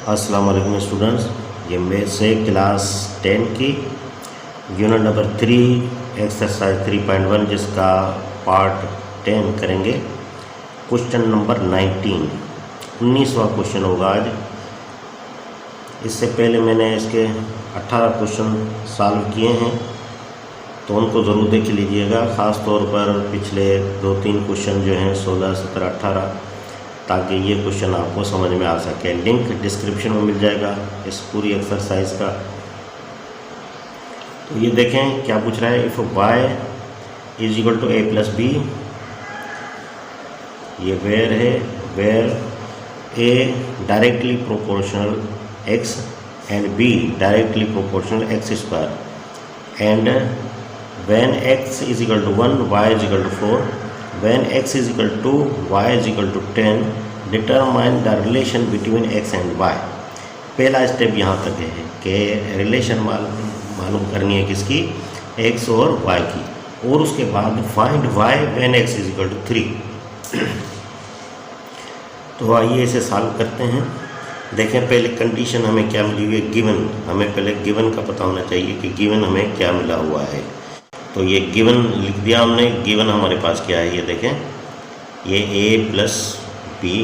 अस्सलाम वालेकुम स्टूडेंट्स, ये मैथ से क्लास 10 की यूनिट नंबर 3 एक्सरसाइज 3.1 जिसका पार्ट 10 करेंगे। क्वेश्चन नंबर 19वां क्वेश्चन होगा आज। इससे पहले मैंने इसके 18 क्वेश्चन सॉल्व किए हैं, तो उनको ज़रूर देख लीजिएगा। ख़ास तौर पर पिछले 2-3 क्वेश्चन जो हैं 16, 17, 18, ताकि ये क्वेश्चन आपको समझ में आ सके। लिंक डिस्क्रिप्शन में मिल जाएगा इस पूरी एक्सरसाइज का। तो ये देखें क्या पूछ रहा है। If y is equal to a plus b, ये वेयर है, where a directly proportional x and b directly proportional x square, and when x is equal to 1 y is equal to 4, when x is equal to y is equal to 10, determine the relation between x and y। पहला step यहाँ तक है कि relation मालूम करनी है किसकी, x और y की, और उसके बाद find y when x is equal to 3। तो आइए इसे सॉल्व करते हैं। देखें पहले कंडीशन हमें क्या मिली हुई है, गिवन। हमें पहले गिवन का पता होना चाहिए कि गिवन हमें क्या मिला हुआ है। तो ये गिवन लिख दिया हमने। गिवन हमारे पास क्या है, ये देखें, ये a plus b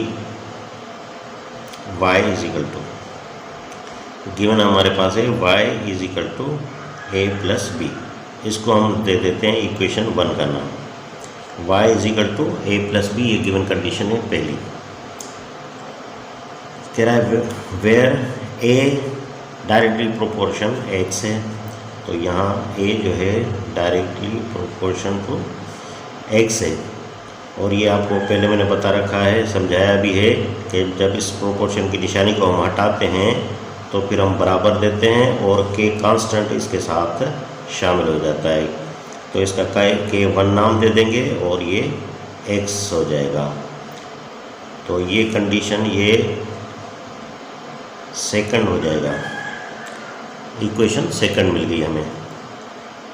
y is equal to, given हमारे पास है y is equal to a plus b. इसको हम दे देते हैं इक्वेशन 1 का नाम। y is equal to a plus b, ये गिवन कंडीशन है पहली। कह रहा है where a directly proportion x है, तो यहाँ a जो है डायरेक्टली प्रोपोर्शन टू x है। और ये आपको पहले मैंने बता रखा है, समझाया भी है कि जब इस प्रोपोर्शन की निशानी को हम हटाते हैं तो फिर हम बराबर देते हैं और k कांस्टेंट इसके साथ शामिल हो जाता है। तो इसका k1 नाम दे देंगे और ये x हो जाएगा। तो ये कंडीशन ये सेकंड हो जाएगा, इक्वेशन सेकंड मिल गई हमें।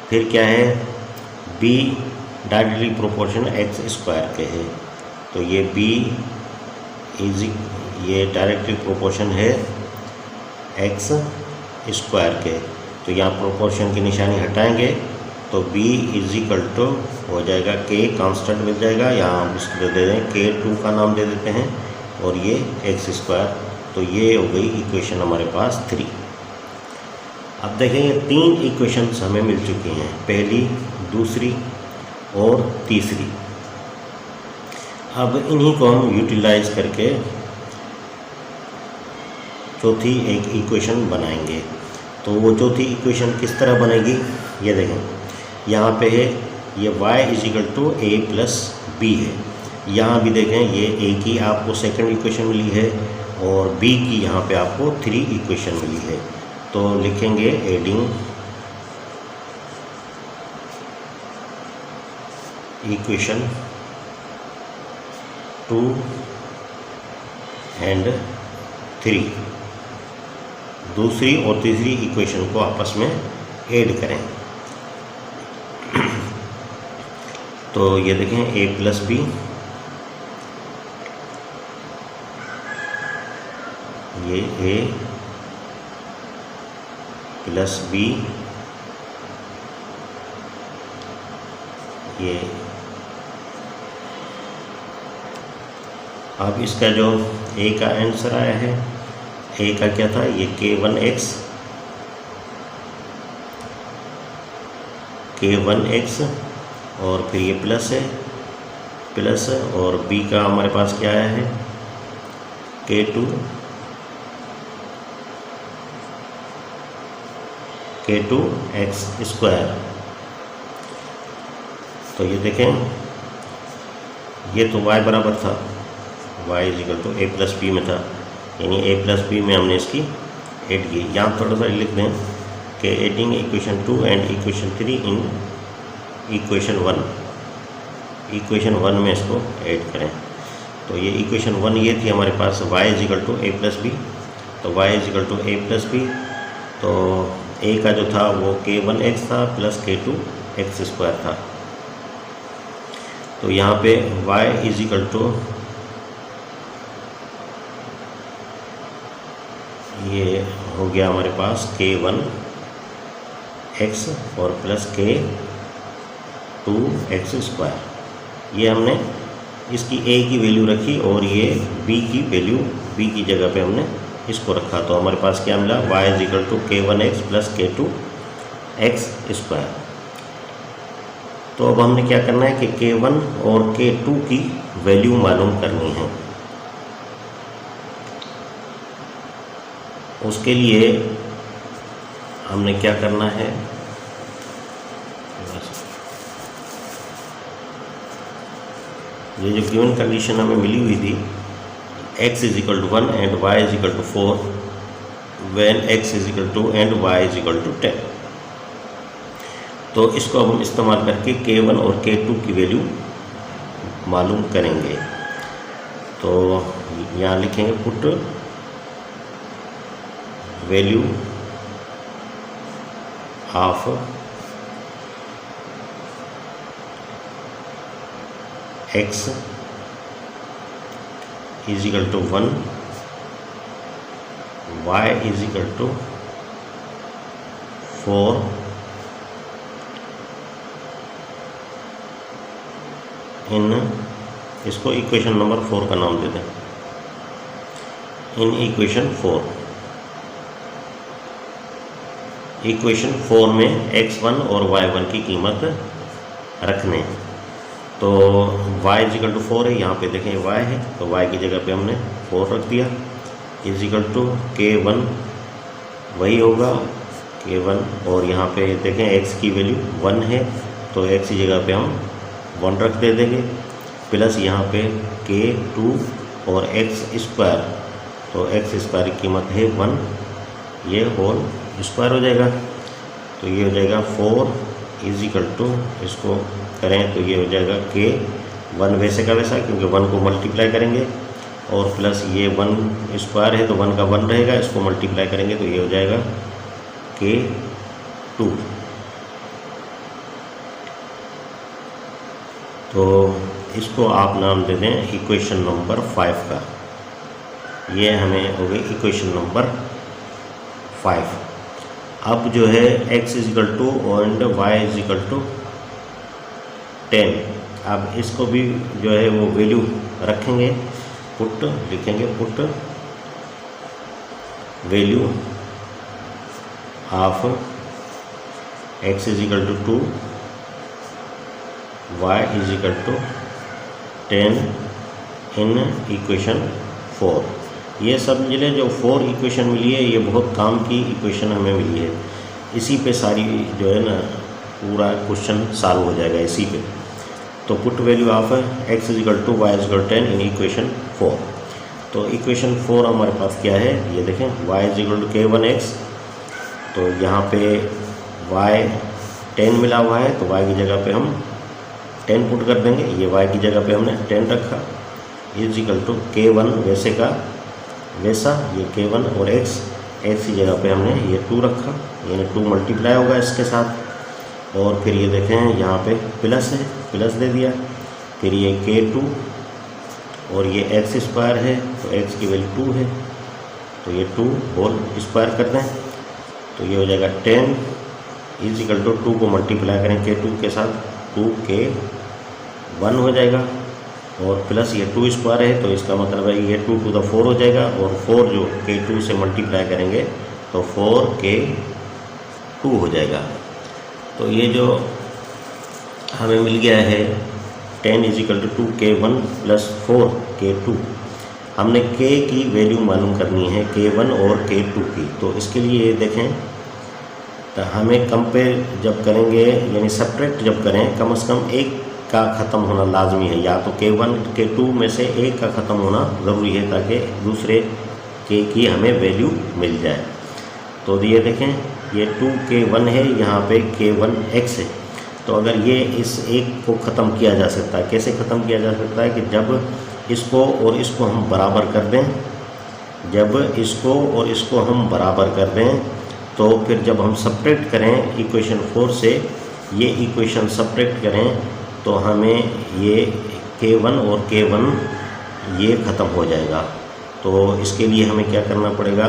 फिर क्या है, b directly proportion x square के है, तो ये b इज ये डायरेक्टली प्रोपोर्शन है x स्क्वायर के। तो यहाँ प्रोपोर्शन की निशानी हटाएंगे तो b इज इक्वल टू हो जाएगा k कांस्टेंट मिल जाएगा। यहाँ हम इसको दे दें k2 का नाम दे देते हैं और ये x स्क्वायर। तो ये हो गई इक्वेशन हमारे पास 3। अब देखें ये 3 इक्वेशंस हमें मिल चुकी हैं, पहली, दूसरी और तीसरी। अब इन्हीं को हम यूटिलाइज करके चौथी एक इक्वेशन बनाएंगे। तो वो चौथी इक्वेशन किस तरह बनेगी, ये देखें। यहाँ पे है ये y is equal to a plus b है। यहाँ भी देखें ये a की आपको सेकंड इक्वेशन मिली है और b की यहाँ पे आपको 3 इक्वेशन मिली है। तो लिखेंगे एडिंग इक्वेशन 2 एंड 3, दूसरी और तीसरी इक्वेशन को आपस में ऐड करें। तो ये देखें a प्लस बी, ये a प्लस बी, ये अब इसका जो a का आंसर आया है, a का क्या था, ये k1x और फिर ये प्लस है, प्लस, और b का हमारे पास क्या आया है, k2x स्क्वायर। तो ये देखें ये तो y बराबर था, y is equal to a plus b में था, यानी a प्लस बी में हमने इसकी ऐड की। यहाँ थोड़ा सा लिख दें कि adding equation 2 and equation 3 in equation 1, equation 1 में इसको ऐड करें। तो ये इक्वेशन 1 ये थी हमारे पास, y is equal to a plus b. तो y is equal to a plus b, तो a का जो था वो k1x था प्लस k2x स्क्वायर था। तो यहाँ पे y इज इक्वल टू ये हो गया हमारे पास k1 x और प्लस k2 x स्क्वायर। ये हमने इसकी a की वैल्यू रखी और ये b की वैल्यू b की जगह पे हमने इसको रखा, तो हमारे पास क्या मिला, y is equal to k1x plus k2 x square. तो अब हमने क्या करना है कि k1 और k2 की वैल्यू मालूम करनी है। उसके लिए हमने क्या करना है, ये जो गिवन कंडीशन हमें मिली हुई थी, x is equal to 1 and y is equal to 4 when x is equal to and y is equal to 10, तो इसको अब हम इस्तेमाल करके k1 और k2 की वैल्यू मालूम करेंगे। तो यहाँ लिखेंगे put value of x is equal to 1, y is equal to 4 in, इसको इक्वेशन नंबर 4 का नाम दे दें, इन इक्वेशन 4। इक्वेशन 4 में x1 और y1 की कीमत रखने, तो y इज इक्वल टू 4 है, यहाँ पे देखें y है तो y की जगह पे हमने 4 रख दिया, इज इक्वल टू k1 वही होगा k1, और यहाँ पे देखें x की वैल्यू 1 है तो x की जगह पे हम 1 रख दे देंगे, प्लस यहाँ पे k2 और x स्क्वायर, तो x स्क्वायर की कीमत है 1, ये होल स्क्वायर हो जाएगा, तो ये हो जाएगा 4 इज इक्वल टू, इसको करें तो ये हो जाएगा k1 वैसे का वैसा, क्योंकि 1 को मल्टीप्लाई करेंगे, और प्लस ये 1 स्क्वायर है तो 1 का 1 रहेगा, इसको मल्टीप्लाई करेंगे तो ये हो जाएगा k2। तो इसको आप नाम दे दें इक्वेशन नंबर 5 का, ये हमें हो गई इक्वेशन नंबर 5। अब जो है x is equal to and y is equal to 10, अब इसको भी जो है वो वैल्यू रखेंगे, पुट लिखेंगे, put value of x is equal to 2, y is equal to 10 in equation 4। ये सब मिले जो 4 इक्वेशन मिली है, ये बहुत काम की इक्वेशन हमें मिली है, इसी पे सारी जो है ना पूरा क्वेश्चन सॉल्व हो जाएगा इसी पे। तो put value of x is equal to y is equal to 10 in equation 4। तो इक्वेशन 4 हमारे पास क्या है, ये देखें, y is equal to k1x, तो यहाँ पे y 10 मिला हुआ है तो y की जगह पे हम 10 पुट कर देंगे, ये y की जगह पे हमने 10 रखा, इज इक्वल टू k1 वैसे का वैसा, ये k1 और x की जगह पे हमने ये 2 रखा, यानी 2 मल्टीप्लाई होगा इसके साथ, और फिर ये देखें यहाँ पे प्लस है, प्लस दे दिया, फिर ये k2 और ये x स्क्वायर है तो x की वैल्यू 2 है, तो ये 2 होल स्क्वायर कर दें तो ये हो जाएगा 10 इज इक्वल टू 2 को मल्टीप्लाई करें k2 के साथ, 2k1 हो जाएगा, और प्लस ये 2 स्क्वायर है तो इसका मतलब है ये 2 टू द 4 हो जाएगा, और 4 जो k2 से मल्टीप्लाई करेंगे तो 4k2 हो जाएगा। तो ये जो हमें मिल गया है 10 is equal to 2k1 plus 4k2, हमने k की वैल्यू मालूम करनी है k1 और k2 की। तो इसके लिए देखें, तो हमें कंपेयर जब करेंगे यानी सब्ट्रैक्ट जब करें, कम से कम एक का ख़त्म होना लाजमी है, या तो k1 k2 में से एक का ख़त्म होना ज़रूरी है ताकि दूसरे k की हमें वैल्यू मिल जाए। तो ये देखें, ये 2k1 है, यहाँ पे k1x है, तो अगर ये इस एक को ख़त्म किया जा सकता है, कैसे ख़त्म किया जा सकता है कि जब इसको और इसको हम बराबर कर दें, जब इसको और इसको हम बराबर कर दें तो फिर जब हम सब्ट्रैक्ट करें इक्वेशन 4 से ये इक्वेशन सब्ट्रैक्ट करें तो हमें ये k1 और k1 ये ख़त्म हो जाएगा। तो इसके लिए हमें क्या करना पड़ेगा,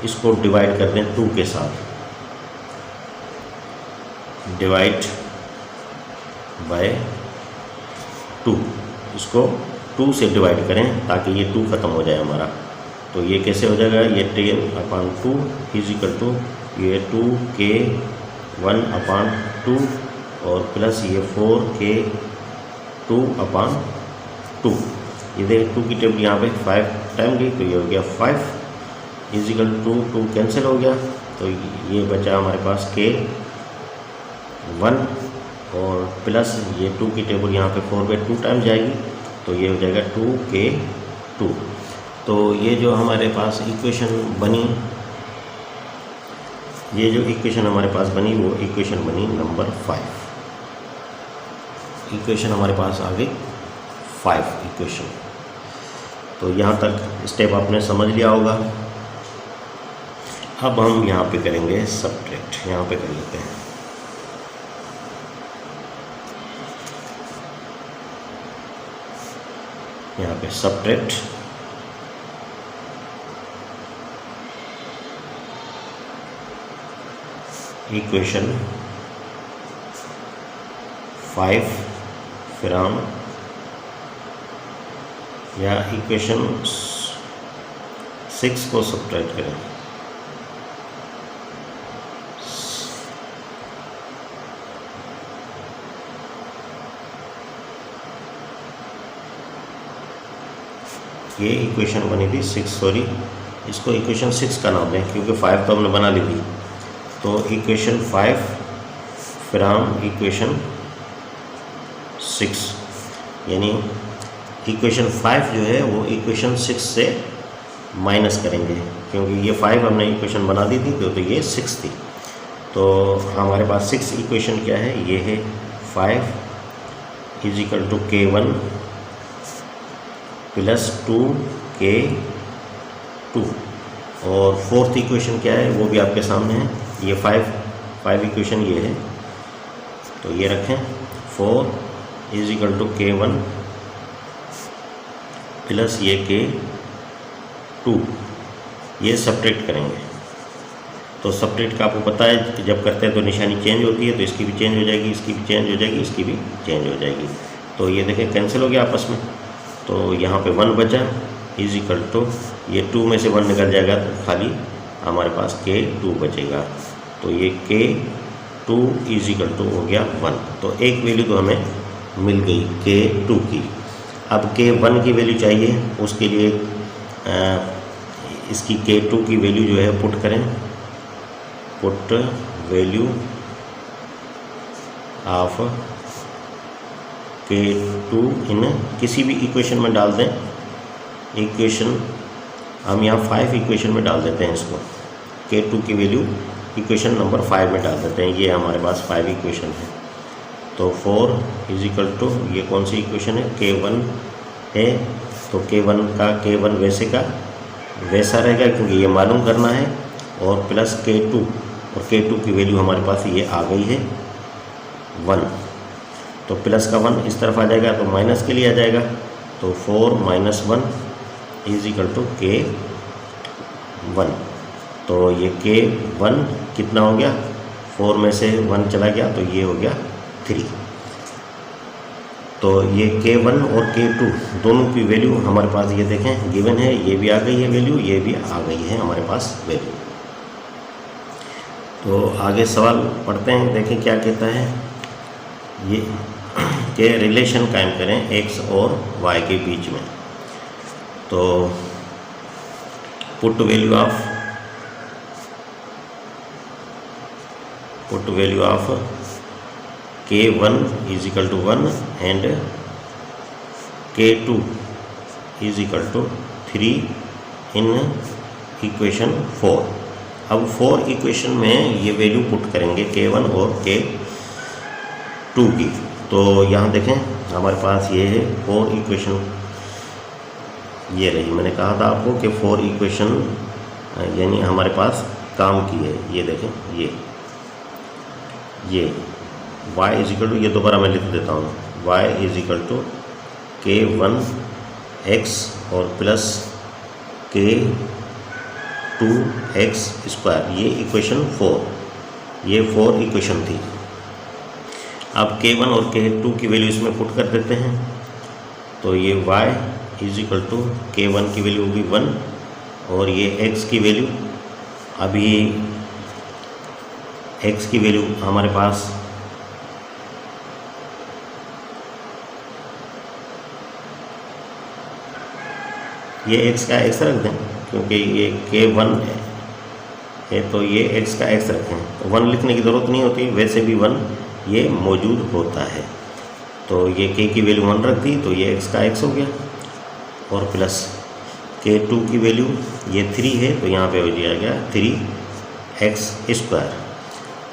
इसको डिवाइड कर दें 2 के साथ, डिवाइड बाय 2, इसको 2 से डिवाइड करें ताकि ये 2 ख़त्म हो जाए हमारा। तो ये कैसे हो जाएगा, ये 10/2 इज इक्वल टू ये 2k1/2 और प्लस ये 4k2/2। ये देखिए 2 की टेबल यहाँ पे 5 टाइम गई तो ये हो गया 5 इज इक्वल टू 2 कैंसिल हो गया, तो ये बचा हमारे पास k1 और प्लस ये 2 की टेबल यहाँ पे 4/2 टाइम जाएगी तो ये हो जाएगा 2k2। तो ये जो हमारे पास इक्वेशन बनी, ये जो इक्वेशन हमारे पास बनी वो इक्वेशन बनी नंबर 5। इक्वेशन हमारे पास आ गई 5 इक्वेशन। तो यहाँ तक स्टेप आपने समझ लिया होगा। अब हम यहाँ पे करेंगे सब्ट्रैक्ट, यहाँ पे कर लेते हैं। यहाँ पे सब्ट्रैक्ट, इक्वेशन 5 फ्रॉम या इक्वेशन 6 को सब्ट्रैक्ट करें। ये इक्वेशन बनी थी 6, सॉरी इसको इक्वेशन 6 का नाम है क्योंकि 5 तो हमने बना ली थी। तो इक्वेशन 5 फ्रॉम इक्वेशन 6, यानी इक्वेशन 5 जो है वो इक्वेशन 6 से माइनस करेंगे क्योंकि ये 5 हमने इक्वेशन बना दी थी तो ये 6 थी। तो हमारे पास 6 इक्वेशन क्या है, ये है 5 is equal to k1 plus 2k2 और 4th इक्वेशन क्या है वो भी आपके सामने है। ये 5 इक्वेशन ये है तो ये रखें 4 is equal to k1 plus ये k2, ये सब्ट्रैक्ट करेंगे। तो सब्ट्रैक्ट का आपको पता है कि जब करते हैं तो निशानी चेंज होती है, तो इसकी भी चेंज हो जाएगी, इसकी भी चेंज हो जाएगी, इसकी भी चेंज हो जाएगी। तो ये देखें कैंसिल हो गया आपस में, तो यहाँ पे 1 बचा इज इक्वल टू ये 2 में से 1 निकल जाएगा तो खाली हमारे पास k2 बचेगा। तो ये k2 इज इक्वल टू हो गया 1। तो एक वैल्यू तो हमें मिल गई k2 की। अब k1 की वैल्यू चाहिए, उसके लिए इसकी k2 की वैल्यू जो है पुट करें, पुट वैल्यू ऑफ k2 इन किसी भी इक्वेशन में डाल दें। इक्वेशन हम यहाँ 5 इक्वेशन में डाल देते हैं इसको, k2 की वैल्यू इक्वेशन नंबर 5 में डाल देते हैं। ये हमारे पास 5 इक्वेशन है। तो 4 इज इक्वल टू ये कौन सी इक्वेशन है, k1 है, तो k1 वैसे का वैसा रहेगा क्योंकि ये मालूम करना है, और प्लस k2, और k2 की वैल्यू हमारे पास ये आ गई है 1। तो प्लस का 1 इस तरफ आ जाएगा तो माइनस के लिए आ जाएगा, तो 4 - 1 इज इक्वल टू k1। तो ये k1 कितना हो गया, 4 में से 1 चला गया तो ये हो गया 3। तो ये k1 और k2 दोनों की वैल्यू हमारे पास ये देखें गिवन है, ये भी आ गई है वैल्यू, ये भी आ गई है हमारे पास वैल्यू। तो आगे सवाल पढ़ते हैं, देखें क्या कहता है। ये के रिलेशन कायम करें x और y के बीच में। तो put value of k1 is equal to 1 and k2 is equal to 3 in equation 4। अब 4 इक्वेशन में ये वैल्यू पुट करेंगे k1 और k2 की। तो यहाँ देखें हमारे पास ये है 4 इक्वेशन, ये रही। मैंने कहा था आपको कि 4 इक्वेशन यानी हमारे पास काम की है। ये देखें ये y इज इक्वल टू, ये दोबारा मैं लिख देता हूँ, y is equal to k1x और प्लस k2 2x², ये इक्वेशन 4, ये 4 इक्वेशन थी। अब k1 और k2 की वैल्यू इसमें पुट कर देते हैं, तो ये y = k1 की वैल्यू होगी 1 और ये x की वैल्यू, अभी x की वैल्यू हमारे पास ये x का x रख दें, क्योंकि ये k1 है तो ये x का x रखें, तो 1 लिखने की ज़रूरत नहीं होती, वैसे भी 1 ये मौजूद होता है। तो ये k की वैल्यू 1 रख दी, तो ये x का x हो गया, और प्लस k2 की वैल्यू ये 3 है, तो यहाँ पे हो जाएगा 3x²।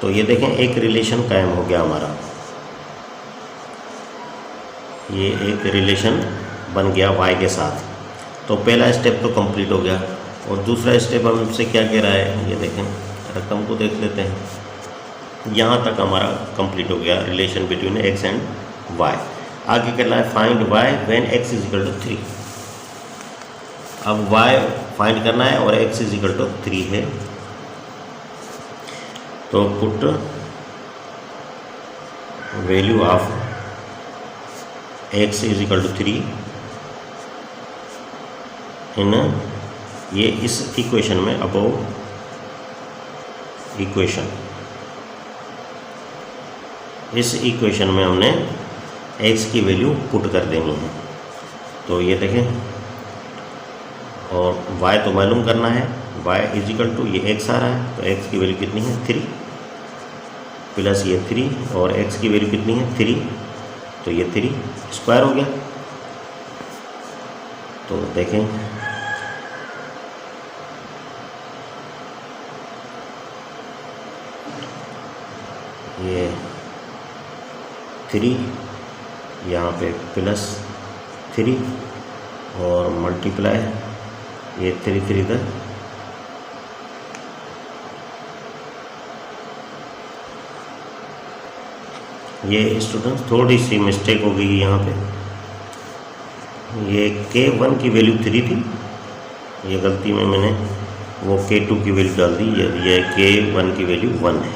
तो ये देखें एक रिलेशन कायम हो गया हमारा, ये एक रिलेशन बन गया y के साथ। तो पहला स्टेप तो कंप्लीट हो गया, और दूसरा स्टेप हमसे क्या कह रहा है, ये देखें, रकम को देख लेते हैं। यहाँ तक हमारा कंप्लीट हो गया relation between x and y। आगे करना है फाइंड y व्हेन x = 3। अब y फाइंड करना है और x = 3 है, तो पुट वैल्यू ऑफ x = 3 इन ये इस इक्वेशन में, अबव इक्वेशन, इस इक्वेशन में हमने x की वैल्यू पुट कर देनी है। तो ये देखें, और y तो मालूम करना है, y = ये x आ रहा है, तो x की वैल्यू कितनी है 3, प्लस ये 3 और x की वैल्यू कितनी है 3, तो ये 3² हो गया। तो देखें, ये 3 यहाँ पे प्लस 3 और मल्टीप्लाई ये 3 इधर, ये स्टूडेंट्स थोड़ी सी मिस्टेक हो गई यहाँ पे, ये k1 की वैल्यू 3 थी, ये गलती में मैंने वो k2 की वैल्यू डाल दी, ये k1 की वैल्यू 1 है।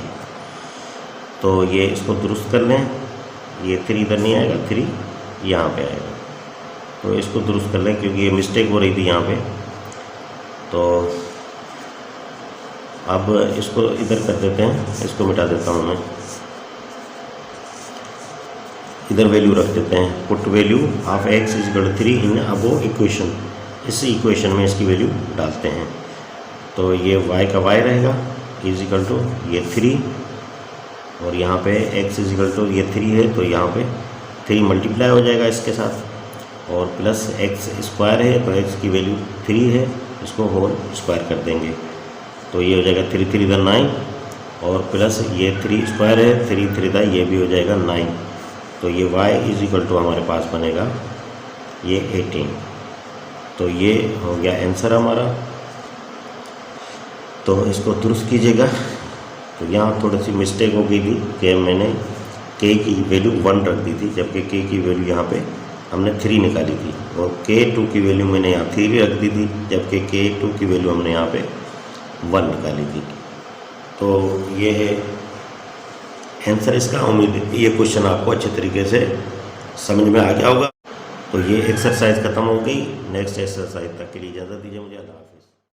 तो ये इसको दुरुस्त कर लें, ये 3 इधर नहीं आएगा, 3 यहाँ पे आएगा, तो इसको दुरुस्त कर लें क्योंकि ये मिस्टेक हो रही थी यहाँ पे। तो अब इसको इधर कर देते हैं, इसको मिटा देता हूँ मैं, इधर वैल्यू रख देते हैं, put value of x = 3 in above equation, इस इक्वेशन में इसकी वैल्यू डालते हैं। तो ये y का y रहेगा = ये 3, और यहाँ पे x = ये 3 है, तो यहाँ पे 3 मल्टीप्लाई हो जाएगा इसके साथ, और प्लस x² है, तो x की वैल्यू 3 है, इसको होल स्क्वायर कर देंगे, तो ये हो जाएगा 3 इधर 9, और प्लस ये 3² है, 3 इधर ये भी हो जाएगा 9, तो ये y = हमारे पास बनेगा ये 18। तो ये हो गया आंसर हमारा। तो इसको दुरुस्त कीजिएगा। तो यहाँ थोड़ी सी मिस्टेक हो गई थी कि मैंने k की वैल्यू 1 रख दी थी, जबकि k की वैल्यू यहाँ पे हमने 3 निकाली थी, और k2 की वैल्यू मैंने यहाँ 3 रख दी थी, जबकि k2 की वैल्यू हमने यहाँ पे 1 निकाली थी। तो ये है आंसर इसका। उम्मीद ये क्वेश्चन आपको अच्छे तरीके से समझ में आ गया होगा। तो ये एक्सरसाइज ख़त्म हो गई। नेक्स्ट एक्सरसाइज तक के लिए इजाज़त दीजिए मुझे। अल्लाह हाफ़िज़।